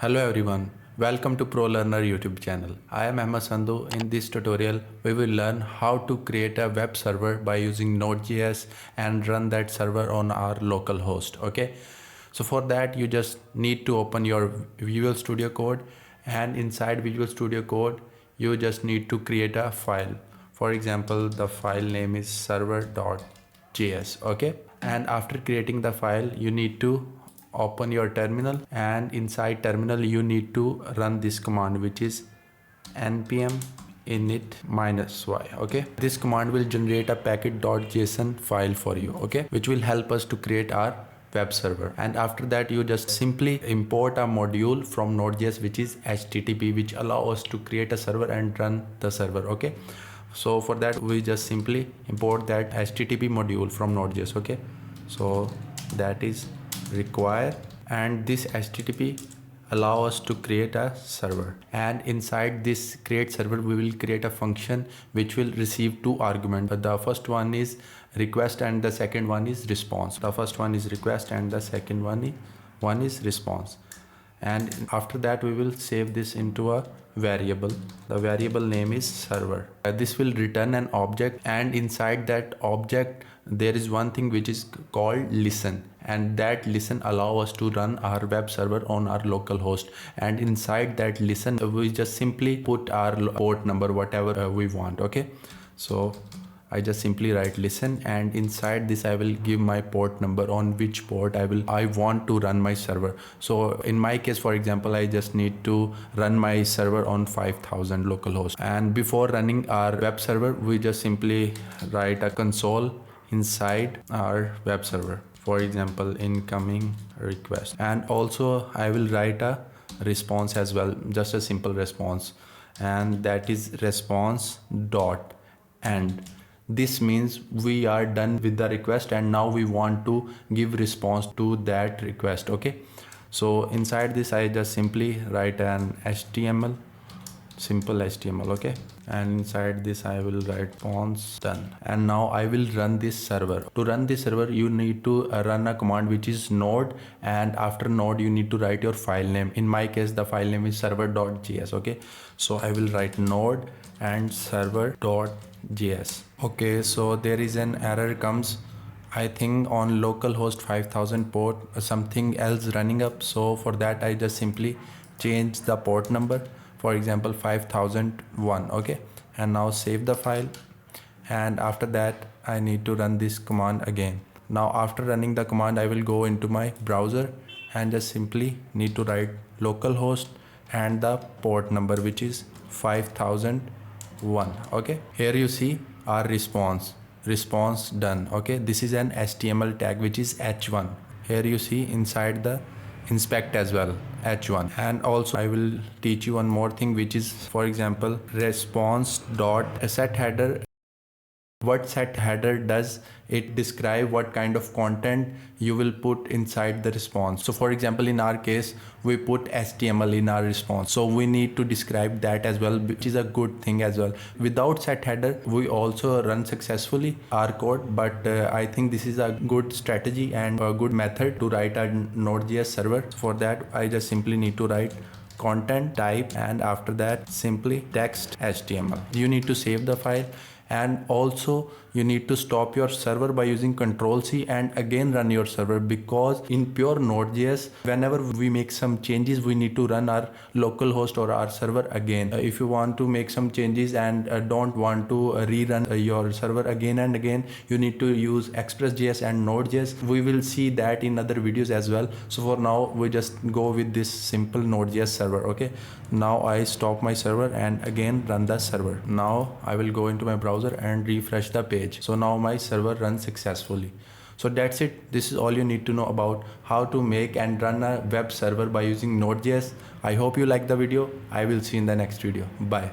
Hello everyone, welcome to Pro Learner YouTube channel. I am Ahmed Sandhu. In this tutorial, we will learn how to create a web server by using Node.js and run that server on our local host. Okay, so for that you just need to open your Visual Studio Code, and inside Visual Studio Code you just need to create a file. For example, the file name is server.js. Okay, and after creating the file you need to open your terminal, and inside terminal you need to run this command, which is npm init -y. Okay, this command will generate a packet.json file for you, okay, which will help us to create our web server. And after that you just simply import a module from Node.js, which is http, which allow us to create a server and run the server. Okay, so for that we just simply import that http module from Node.js. Okay, so that is require, and this http allow us to create a server, and inside this create server we will create a function which will receive two arguments. The first one is request and the second one is response. The first one is request and the second one is response. And after that we will save this into a variable. The variable name is server. This will return an object, and inside that object there is one thing which is called listen, and that listen allow us to run our web server on our local host. And inside that listen we just simply put our port number, whatever we want. Okay, so I just simply write listen, and inside this I will give my port number, on which port I want to run my server. So in my case, for example, I just need to run my server on 5000 localhost. And before running our web server, we just simply write a console inside our web server. For example, incoming request, and also I will write a response as well, just a simple response, and that is response dot end. This means we are done with the request and now we want to give response to that request. Okay, so inside this I just simply write an HTML, simple HTML. Okay, and inside this I will write response done, and now I will run this server. To run this server you need to run a command which is node, and after node you need to write your file name. In my case the file name is server.js. Okay, so I will write node and server.js. Okay, so there is an error comes, I think on localhost 5000 port something else running up. So for that I just simply change the port number, for example 5001. Okay, and now save the file, and after that I need to run this command again. Now after running the command I will go into my browser and just simply need to write localhost and the port number, which is 5001. Okay, here you see our response done. Okay, this is an HTML tag which is h1. Here you see inside the inspect as well h1. And also I will teach you one more thing, which is, for example, response dot set header. What set header does, it describe what kind of content you will put inside the response. So for example, in our case we put HTML in our response, so we need to describe that as well, which is a good thing as well. Without set header we also run successfully our code, but I think this is a good strategy and a good method to write a Node.js server. For that I just simply need to write content type, and after that simply text HTML. You need to save the file, and also you need to stop your server by using Ctrl+C and again run your server, because in pure Node.js whenever we make some changes we need to run our local host or our server again. If you want to make some changes and don't want to rerun your server again and again, you need to use Express.js and Node.js. We will see that in other videos as well. So for now we just go with this simple Node.js server. Okay, now I stop my server and again run the server. Now I will go into my browser and refresh the page. So now my server runs successfully. So that's it. This is all you need to know about how to make and run a web server by using Node.js. I hope you like the video. I will see you in the next video. Bye.